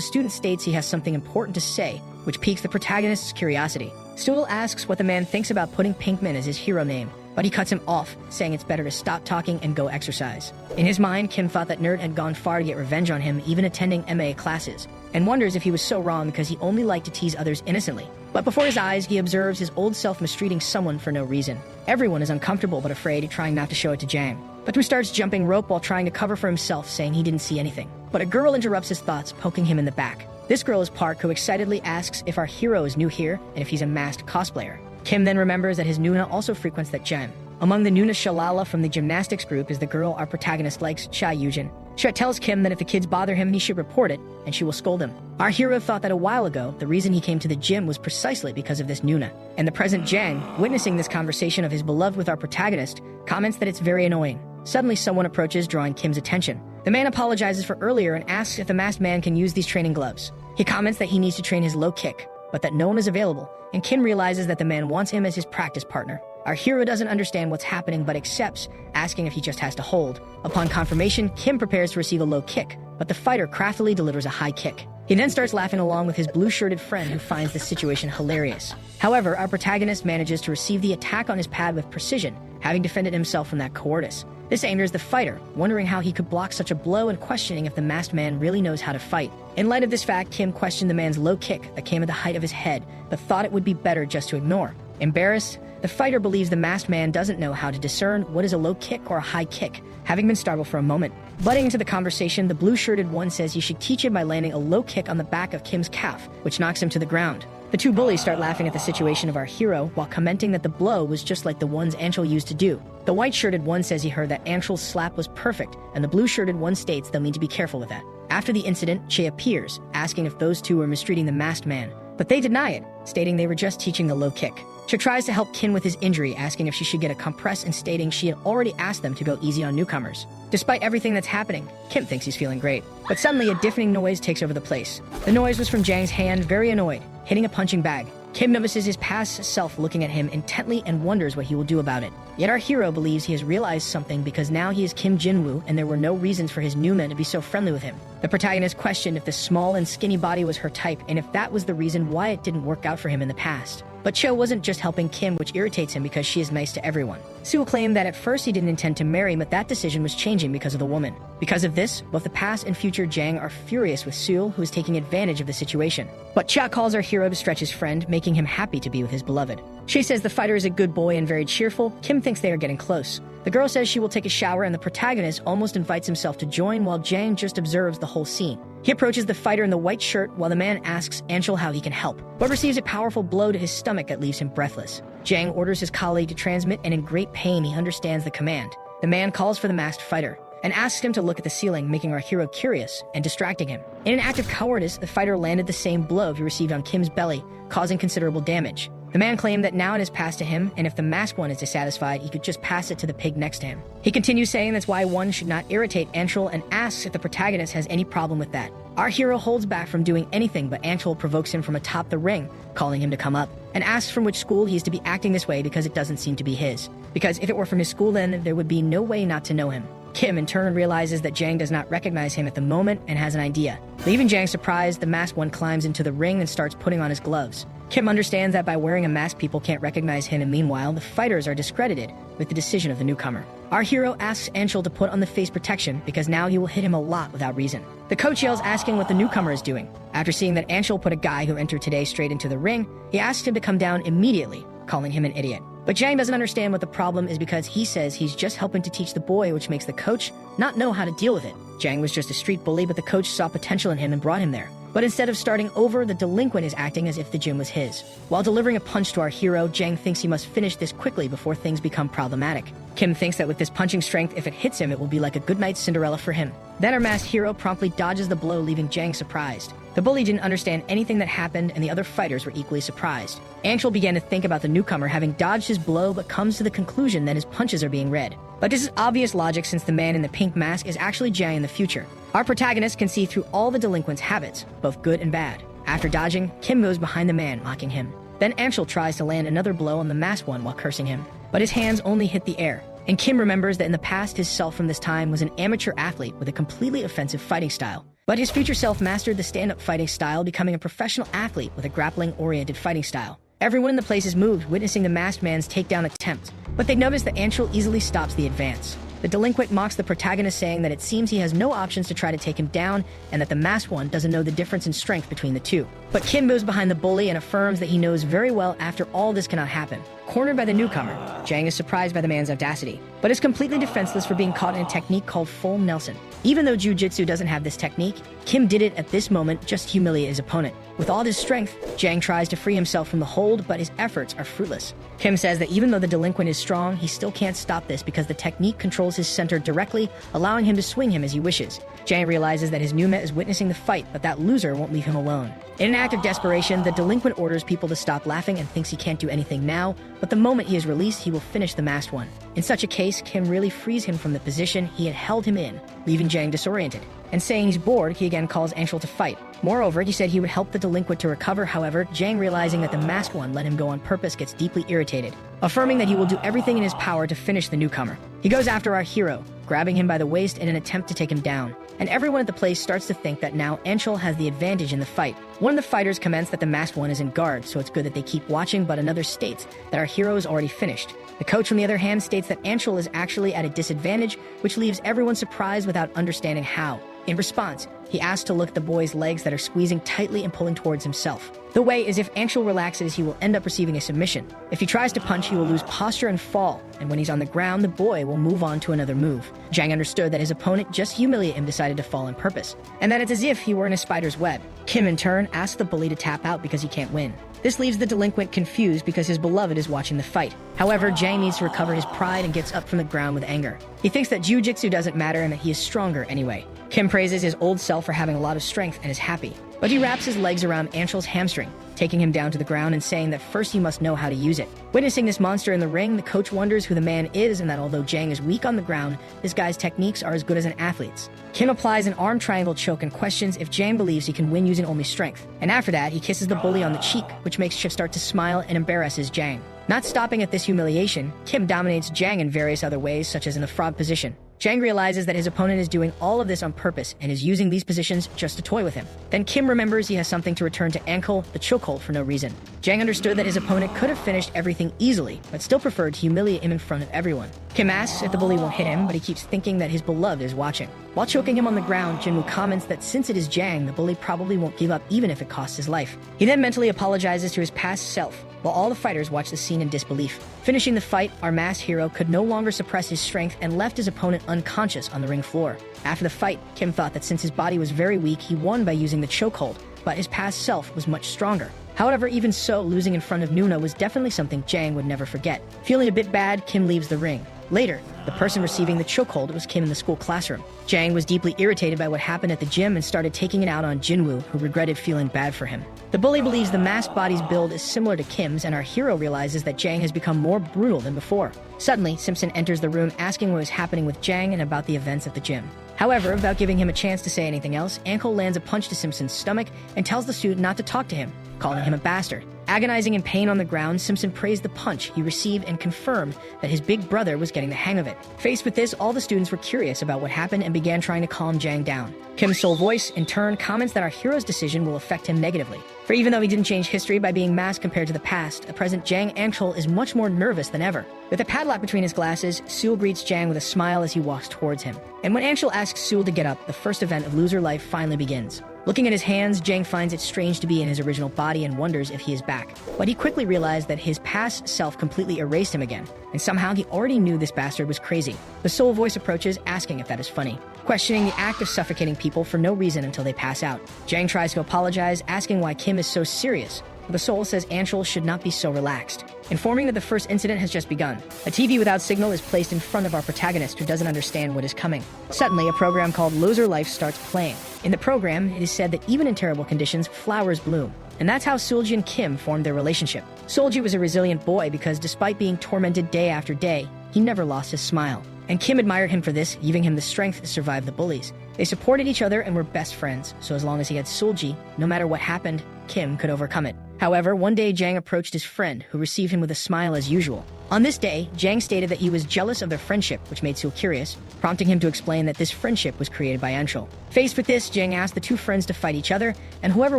student states he has something important to say, which piques the protagonist's curiosity. Seul asks what the man thinks about putting Pinkman as his hero name, but he cuts him off, saying it's better to stop talking and go exercise. In his mind, Kim thought that Nerd had gone far to get revenge on him, even attending MA classes, and wonders if he was so wrong because he only liked to tease others innocently. But before his eyes, he observes his old self mistreating someone for no reason. Everyone is uncomfortable but afraid, trying not to show it to Jang. But he starts jumping rope while trying to cover for himself, saying he didn't see anything. But a girl interrupts his thoughts, poking him in the back. This girl is Park, who excitedly asks if our hero is new here and if he's a masked cosplayer. Kim then remembers that his Nuna also frequents that gym. Among the Nuna, Shalala from the gymnastics group is the girl our protagonist likes, Cha Yujin. She tells Kim that if the kids bother him, he should report it, and she will scold him. Our hero thought that a while ago, the reason he came to the gym was precisely because of this Nuna. And the present Jang, witnessing this conversation of his beloved with our protagonist, comments that it's very annoying. Suddenly, someone approaches, drawing Kim's attention. The man apologizes for earlier and asks if the masked man can use these training gloves. He comments that he needs to train his low kick, but that no one is available, and Kim realizes that the man wants him as his practice partner. Our hero doesn't understand what's happening but accepts, asking if he just has to hold. Upon confirmation, Kim prepares to receive a low kick, but the fighter craftily delivers a high kick. He then starts laughing along with his blue-shirted friend, who finds the situation hilarious. However, our protagonist manages to receive the attack on his pad with precision, having defended himself from that cowardice. This angers the fighter, wondering how he could block such a blow and questioning if the masked man really knows how to fight. In light of this fact, Kim questioned the man's low kick that came at the height of his head, but thought it would be better just to ignore. Embarrassed, the fighter believes the masked man doesn't know how to discern what is a low kick or a high kick, having been startled for a moment. Butting into the conversation, the blue-shirted one says he should teach him by landing a low kick on the back of Kim's calf, which knocks him to the ground. The two bullies start laughing at the situation of our hero, while commenting that the blow was just like the ones Anchul used to do. The white-shirted one says he heard that Anchul's slap was perfect, and the blue-shirted one states they'll need to be careful with that. After the incident, Che appears, asking if those two were mistreating the masked man, but they deny it, stating they were just teaching the low kick. She tries to help Kim with his injury, asking if she should get a compress and stating she had already asked them to go easy on newcomers. Despite everything that's happening, Kim thinks he's feeling great. But suddenly a deafening noise takes over the place. The noise was from Jang's hand, very annoyed, hitting a punching bag. Kim notices his past self looking at him intently and wonders what he will do about it. Yet our hero believes he has realized something because now he is Kim Jinwoo and there were no reasons for his new men to be so friendly with him. The protagonist questioned if the small and skinny body was her type and if that was the reason why it didn't work out for him in the past. But Cho wasn't just helping Kim, which irritates him because she is nice to everyone. Seul claimed that at first he didn't intend to marry, but that decision was changing because of the woman. Because of this, both the past and future Jang are furious with Seul, who is taking advantage of the situation. But Cha calls our hero to stretch his friend, making him happy to be with his beloved. She says the fighter is a good boy and very cheerful. Kim thinks they are getting close. The girl says she will take a shower, and the protagonist almost invites himself to join while Jang just observes the whole scene. He approaches the fighter in the white shirt while the man asks Anchul how he can help, but receives a powerful blow to his stomach that leaves him breathless. Jang orders his colleague to transmit, and in great pain he understands the command. The man calls for the masked fighter and asks him to look at the ceiling, making our hero curious and distracting him. In an act of cowardice, the fighter landed the same blow he received on Kim's belly, causing considerable damage. The man claimed that now it has passed to him, and if the masked one is dissatisfied, he could just pass it to the pig next to him. He continues saying that's why one should not irritate Anchul and asks if the protagonist has any problem with that. Our hero holds back from doing anything, but Anchul provokes him from atop the ring, calling him to come up, and asks from which school he is to be acting this way because it doesn't seem to be his. Because if it were from his school, then there would be no way not to know him. Kim in turn realizes that Jang does not recognize him at the moment and has an idea. Leaving Jang surprised, the masked one climbs into the ring and starts putting on his gloves. Kim understands that by wearing a mask people can't recognize him, and meanwhile the fighters are discredited with the decision of the newcomer. Our hero asks Anchul to put on the face protection because now he will hit him a lot without reason. The coach yells asking what the newcomer is doing. After seeing that Anchul put a guy who entered today straight into the ring, he asks him to come down immediately, calling him an idiot. But Jang doesn't understand what the problem is because he says he's just helping to teach the boy, which makes the coach not know how to deal with it. Jang was just a street bully, but the coach saw potential in him and brought him there. But instead of starting over, the delinquent is acting as if the gym was his. While delivering a punch to our hero, Jang thinks he must finish this quickly before things become problematic. Kim thinks that with this punching strength, if it hits him, it will be like a good night's Cinderella for him. Then our masked hero promptly dodges the blow, leaving Jang surprised. The bully didn't understand anything that happened, and the other fighters were equally surprised. Angel began to think about the newcomer having dodged his blow, but comes to the conclusion that his punches are being read. But this is obvious logic since the man in the pink mask is actually Jang in the future. Our protagonist can see through all the delinquent's habits, both good and bad. After dodging, Kim goes behind the man, mocking him. Then Angel tries to land another blow on the masked one while cursing him, but his hands only hit the air. And Kim remembers that in the past, his self from this time was an amateur athlete with a completely offensive fighting style. But his future self mastered the stand-up fighting style, becoming a professional athlete with a grappling-oriented fighting style. Everyone in the place is moved, witnessing the masked man's takedown attempt. But they notice that Angel easily stops the advance. The delinquent mocks the protagonist, saying that it seems he has no options to try to take him down, and that the masked one doesn't know the difference in strength between the two. But Kim moves behind the bully and affirms that he knows very well after all this cannot happen. Cornered by the newcomer, Jang is surprised by the man's audacity, but is completely defenseless for being caught in a technique called full Nelson. Even though Jiu-Jitsu doesn't have this technique, Kim did it at this moment just to humiliate his opponent. With all his strength, Jang tries to free himself from the hold, but his efforts are fruitless. Kim says that even though the delinquent is strong, he still can't stop this because the technique controls his center directly, allowing him to swing him as he wishes. Jang realizes that his new mate is witnessing the fight, but that loser won't leave him alone. In an act of desperation, the delinquent orders people to stop laughing and thinks he can't do anything now, but the moment he is released, he will finish the masked one. In such a case, Kim really frees him from the position he had held him in, leaving Jang disoriented. And saying he's bored, he again calls Angel to fight. Moreover, he said he would help the delinquent to recover. However, Jang, realizing that the masked one let him go on purpose, gets deeply irritated, affirming that he will do everything in his power to finish the newcomer. He goes after our hero, grabbing him by the waist in an attempt to take him down. And everyone at the place starts to think that now Angel has the advantage in the fight. One of the fighters comments that the masked one is in guard, so it's good that they keep watching, but another states that our hero is already finished. The coach, on the other hand, states that Angel is actually at a disadvantage, which leaves everyone surprised without understanding how. In response, he asks to look at the boy's legs that are squeezing tightly and pulling towards himself. The way is if Angel relaxes, he will end up receiving a submission. If he tries to punch, he will lose posture and fall, and when he's on the ground, the boy will move on to another move. Jang understood that his opponent just humiliated him, decided to fall on purpose, and that it's as if he were in a spider's web. Kim, in turn, asks the bully to tap out because he can't win. This leaves the delinquent confused because his beloved is watching the fight. However, Jang needs to recover his pride and gets up from the ground with anger. He thinks that Jiu-Jitsu doesn't matter and that he is stronger anyway. Kim praises his old self for having a lot of strength and is happy. But he wraps his legs around Angel's hamstring, taking him down to the ground and saying that first he must know how to use it. Witnessing this monster in the ring, the coach wonders who the man is and that although Jang is weak on the ground, this guy's techniques are as good as an athlete's. Kim applies an arm triangle choke and questions if Jang believes he can win using only strength. And after that, he kisses the bully on the cheek, which makes Chip start to smile and embarrasses Jang. Not stopping at this humiliation, Kim dominates Jang in various other ways, such as in the frog position. Jang realizes that his opponent is doing all of this on purpose and is using these positions just to toy with him. Then Kim remembers he has something to return to ankle, the chokehold, for no reason. Jang understood that his opponent could have finished everything easily, but still preferred to humiliate him in front of everyone. Kim asks if the bully won't hit him, but he keeps thinking that his beloved is watching. While choking him on the ground, Jinwoo comments that since it is Jang, the bully probably won't give up even if it costs his life. He then mentally apologizes to his past self, while all the fighters watch the scene in disbelief. Finishing the fight, our masked hero could no longer suppress his strength and left his opponent unconscious on the ring floor. After the fight, Kim thought that since his body was very weak, he won by using the chokehold, but his past self was much stronger. However, even so, losing in front of Nuna was definitely something Jang would never forget. Feeling a bit bad, Kim leaves the ring. Later, the person receiving the chokehold was Kim in the school classroom. Jang was deeply irritated by what happened at the gym and started taking it out on Jinwoo, who regretted feeling bad for him. The bully believes the masked body's build is similar to Kim's, and our hero realizes that Jang has become more brutal than before. Suddenly, Simpson enters the room asking what is happening with Jang and about the events at the gym. However, without giving him a chance to say anything else, Anko lands a punch to Simpson's stomach and tells the student not to talk to him, calling him a bastard. Agonizing in pain on the ground, Simpson praised the punch he received and confirmed that his big brother was getting the hang of it. Faced with this, all the students were curious about what happened and began trying to calm Jang down. Kim's soul voice, in turn, comments that our hero's decision will affect him negatively. For even though he didn't change history by being masked compared to the past, at present Jang Angel is much more nervous than ever. With a padlock between his glasses, Sewell greets Jang with a smile as he walks towards him. And when Angel asks Sewell to get up, the first event of loser life finally begins. Looking at his hands, Jang finds it strange to be in his original body and wonders if he is back. But he quickly realized that his past self completely erased him again, and somehow he already knew this bastard was crazy. The soul voice approaches, asking if that is funny, questioning the act of suffocating people for no reason until they pass out. Jang tries to apologize, asking why Kim is so serious. The soul says Anshul should not be so relaxed, informing that the first incident has just begun. A TV without signal is placed in front of our protagonist, who doesn't understand what is coming. Suddenly, a program called Loser Life starts playing. In the program, it is said that even in terrible conditions, flowers bloom. And that's how Seulgi and Kim formed their relationship. Seulgi was a resilient boy because despite being tormented day after day, he never lost his smile. And Kim admired him for this, giving him the strength to survive the bullies. They supported each other and were best friends, so as long as he had Seulgi, no matter what happened, Kim could overcome it. However, one day Jang approached his friend, who received him with a smile as usual. On this day, Jang stated that he was jealous of their friendship, which made Seul curious, prompting him to explain that this friendship was created by Anshul. Faced with this, Jang asked the two friends to fight each other, and whoever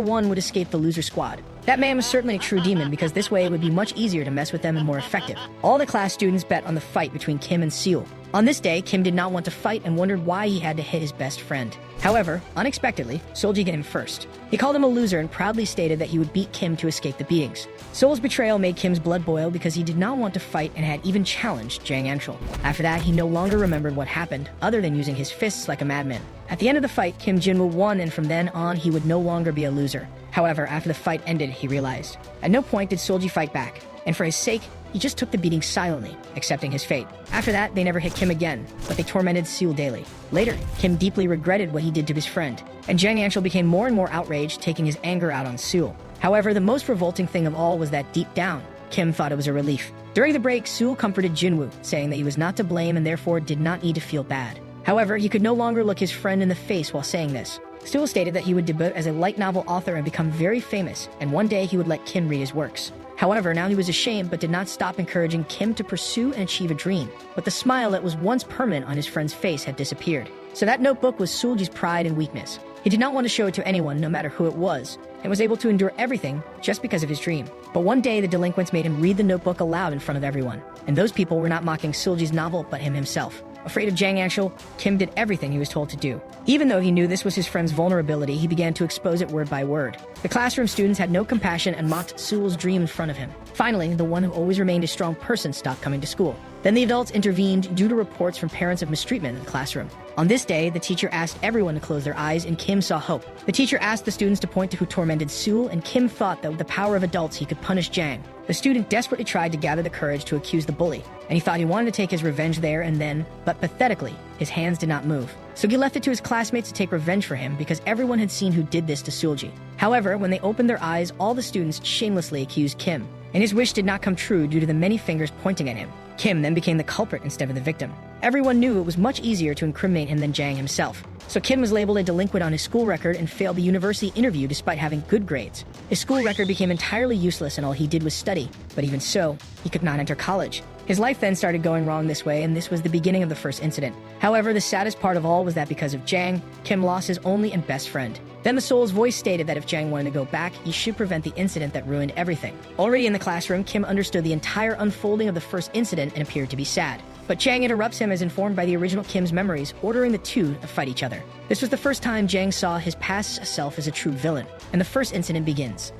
won would escape the loser squad. That man was certainly a true demon, because this way it would be much easier to mess with them and more effective. All the class students bet on the fight between Kim and Seul. On this day, Kim did not want to fight and wondered why he had to hit his best friend. However, unexpectedly, Seulgi hit him first. He called him a loser and proudly stated that he would beat Kim to escape the beatings. Seul's betrayal made Kim's blood boil because he did not want to fight and had even challenged Jang Anshul. After that, he no longer remembered what happened, other than using his fists like a madman. At the end of the fight, Kim Jinwoo won, and from then on, he would no longer be a loser. However, after the fight ended, he realized. At no point did Seulgi fight back, and for his sake, he just took the beating silently, accepting his fate. After that, they never hit Kim again, but they tormented Seul daily. Later, Kim deeply regretted what he did to his friend, and Jang Anshul became more and more outraged, taking his anger out on Seul. However, the most revolting thing of all was that deep down, Kim thought it was a relief. During the break, Seul comforted Jinwoo, saying that he was not to blame and therefore did not need to feel bad. However, he could no longer look his friend in the face while saying this. Seul stated that he would debut as a light novel author and become very famous, and one day he would let Kim read his works. However, now he was ashamed but did not stop encouraging Kim to pursue and achieve a dream. But the smile that was once permanent on his friend's face had disappeared. So that notebook was Seulgi's pride and weakness. He did not want to show it to anyone, no matter who it was, and was able to endure everything just because of his dream. But one day, the delinquents made him read the notebook aloud in front of everyone. And those people were not mocking Seulgi's novel, but him himself. Afraid of Jang Anshul, Kim did everything he was told to do. Even though he knew this was his friend's vulnerability, he began to expose it word by word. The classroom students had no compassion and mocked Seul's dream in front of him. Finally, the one who always remained a strong person stopped coming to school. Then the adults intervened due to reports from parents of mistreatment in the classroom. On this day, the teacher asked everyone to close their eyes, and Kim saw hope. The teacher asked the students to point to who tormented Seul, and Kim thought that with the power of adults he could punish Jang. The student desperately tried to gather the courage to accuse the bully, and he thought he wanted to take his revenge there and then, but pathetically, his hands did not move. So he left it to his classmates to take revenge for him because everyone had seen who did this to Seulgi. However, when they opened their eyes, all the students shamelessly accused Kim, and his wish did not come true due to the many fingers pointing at him. Kim then became the culprit instead of the victim. Everyone knew it was much easier to incriminate him than Jang himself. So Kim was labeled a delinquent on his school record and failed the university interview despite having good grades. His school record became entirely useless and all he did was study, but even so, he could not enter college. His life then started going wrong this way, and this was the beginning of the first incident. However, the saddest part of all was that because of Jang, Kim lost his only and best friend. Then the soul's voice stated that if Jang wanted to go back, he should prevent the incident that ruined everything. Already in the classroom, Kim understood the entire unfolding of the first incident and appeared to be sad. But Jang interrupts him as informed by the original Kim's memories, ordering the two to fight each other. This was the first time Jang saw his past self as a true villain, and the first incident begins.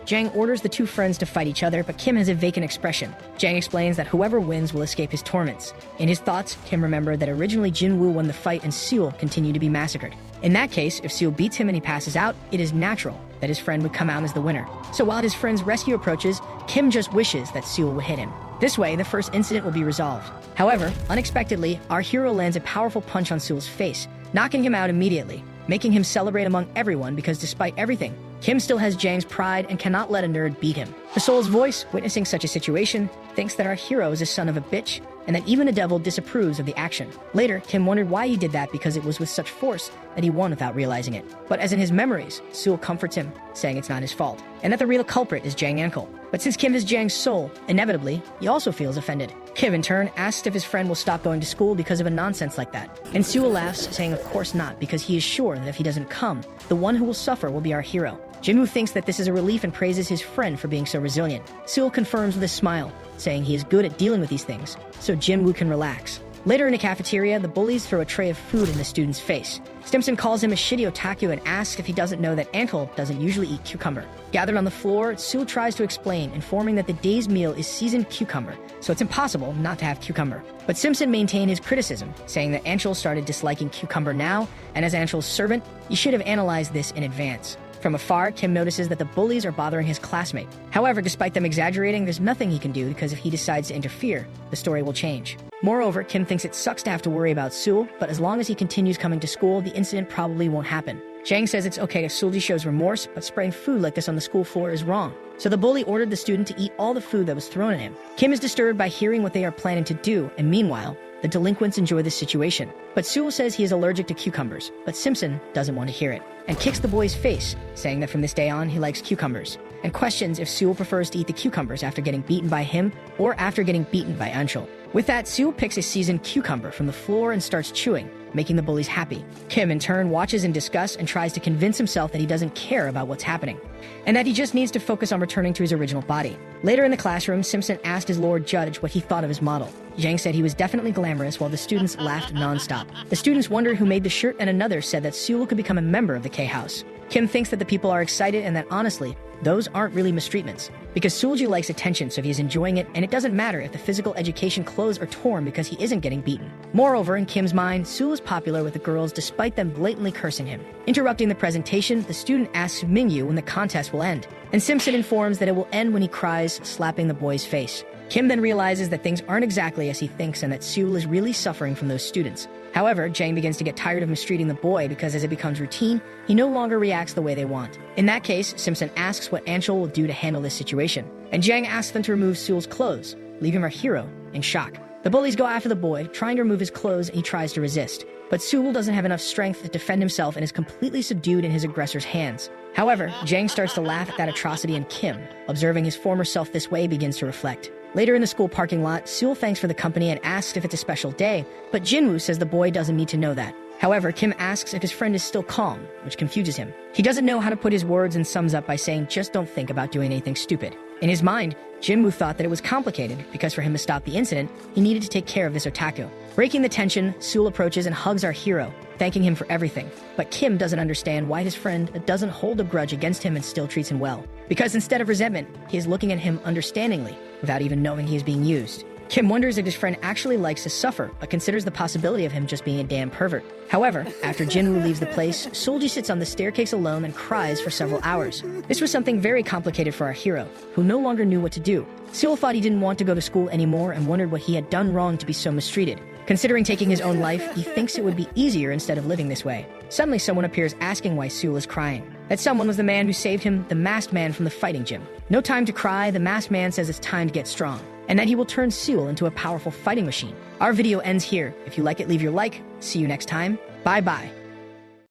Jang orders the two friends to fight each other, but Kim has a vacant expression. Jang explains that whoever wins will escape his torments. In his thoughts, Kim remembered that originally Jinwoo won the fight and Seul continued to be massacred. In that case, if Seul beats him and he passes out, it is natural that his friend would come out as the winner. So while his friend's rescue approaches, Kim just wishes that Seul would hit him. This way, the first incident will be resolved. However, unexpectedly, our hero lands a powerful punch on Seul's face, knocking him out immediately, making him celebrate among everyone because despite everything, Kim still has Jang's pride and cannot let a nerd beat him. The soul's voice, witnessing such a situation, thinks that our hero is a son of a bitch, and that even a devil disapproves of the action. Later, Kim wondered why he did that because it was with such force that he won without realizing it. But as in his memories, Seul comforts him, saying it's not his fault, and that the real culprit is Jang Anshul. But since Kim is Jang's soul, inevitably, he also feels offended. Kim, in turn, asks if his friend will stop going to school because of a nonsense like that. And Seul laughs, saying of course not, because he is sure that if he doesn't come, the one who will suffer will be our hero. Jinwoo thinks that this is a relief and praises his friend for being so resilient. Seul confirms with a smile, saying he is good at dealing with these things, so Jinwoo can relax. Later in a cafeteria, the bullies throw a tray of food in the student's face. Stimson calls him a shitty otaku and asks if he doesn't know that Antle doesn't usually eat cucumber. Gathered on the floor, Sul tries to explain, informing that the day's meal is seasoned cucumber, so it's impossible not to have cucumber. But Simpson maintained his criticism, saying that Antle started disliking cucumber now, and as Antle's servant, he should have analyzed this in advance. From afar, Kim notices that the bullies are bothering his classmate. However, despite them exaggerating, there's nothing he can do because if he decides to interfere, the story will change. Moreover, Kim thinks it sucks to have to worry about Sul, but as long as he continues coming to school, the incident probably won't happen. Jang says it's okay if Sulji shows remorse, but spraying food like this on the school floor is wrong. So the bully ordered the student to eat all the food that was thrown at him. Kim is disturbed by hearing what they are planning to do, and meanwhile, the delinquents enjoy this situation. But Sul says he is allergic to cucumbers, but Simpson doesn't want to hear it, and kicks the boy's face, saying that from this day on he likes cucumbers, and questions if Sul prefers to eat the cucumbers after getting beaten by him or after getting beaten by Anshul. With that, Sul picks a seasoned cucumber from the floor and starts chewing, making the bullies happy. Kim, in turn, watches in disgust and tries to convince himself that he doesn't care about what's happening, and that he just needs to focus on returning to his original body. Later in the classroom, Simpson asked his Lord Judge what he thought of his model. Zhang said he was definitely glamorous, while the students laughed nonstop. The students wondered who made the shirt, and another said that Sul could become a member of the K-House. Kim thinks that the people are excited and that, honestly, those aren't really mistreatments. Because Sulji likes attention, so he's enjoying it, and it doesn't matter if the physical education clothes are torn because he isn't getting beaten. Moreover, in Kim's mind, Sul is popular with the girls despite them blatantly cursing him. Interrupting the presentation, the student asks Mingyu when the contest will end, and Simpson informs that it will end when he cries, slapping the boy's face. Kim then realizes that things aren't exactly as he thinks and that Sul is really suffering from those students. However, Jang begins to get tired of mistreating the boy because as it becomes routine, he no longer reacts the way they want. In that case, Simpson asks what Anshul will do to handle this situation, and Jang asks them to remove Sul's clothes, leaving our hero in shock. The bullies go after the boy, trying to remove his clothes, and he tries to resist. But Sul doesn't have enough strength to defend himself and is completely subdued in his aggressor's hands. However, Jang starts to laugh at that atrocity, and Kim, observing his former self this way, begins to reflect. Later in the school parking lot, Sul thanks for the company and asks if it's a special day, but Jinwoo says the boy doesn't need to know that. However, Kim asks if his friend is still calm, which confuses him. He doesn't know how to put his words and sums up by saying, just don't think about doing anything stupid. In his mind, Jinwoo thought that it was complicated because for him to stop the incident, he needed to take care of this otaku. Breaking the tension, Sul approaches and hugs our hero, thanking him for everything. But Kim doesn't understand why his friend doesn't hold a grudge against him and still treats him well. Because instead of resentment, he is looking at him understandingly, without even knowing he is being used. Kim wonders if his friend actually likes to suffer, but considers the possibility of him just being a damn pervert. However, after Jinwoo leaves the place, Solji sits on the staircase alone and cries for several hours. This was something very complicated for our hero, who no longer knew what to do. Sul thought he didn't want to go to school anymore and wondered what he had done wrong to be so mistreated. Considering taking his own life, he thinks it would be easier instead of living this way. Suddenly, someone appears asking why Sul is crying. That someone was the man who saved him, the masked man from the fighting gym. No time to cry, the masked man says it's time to get strong, and that he will turn Sul into a powerful fighting machine. Our video ends here. If you like it, leave your like. See you next time. Bye-bye.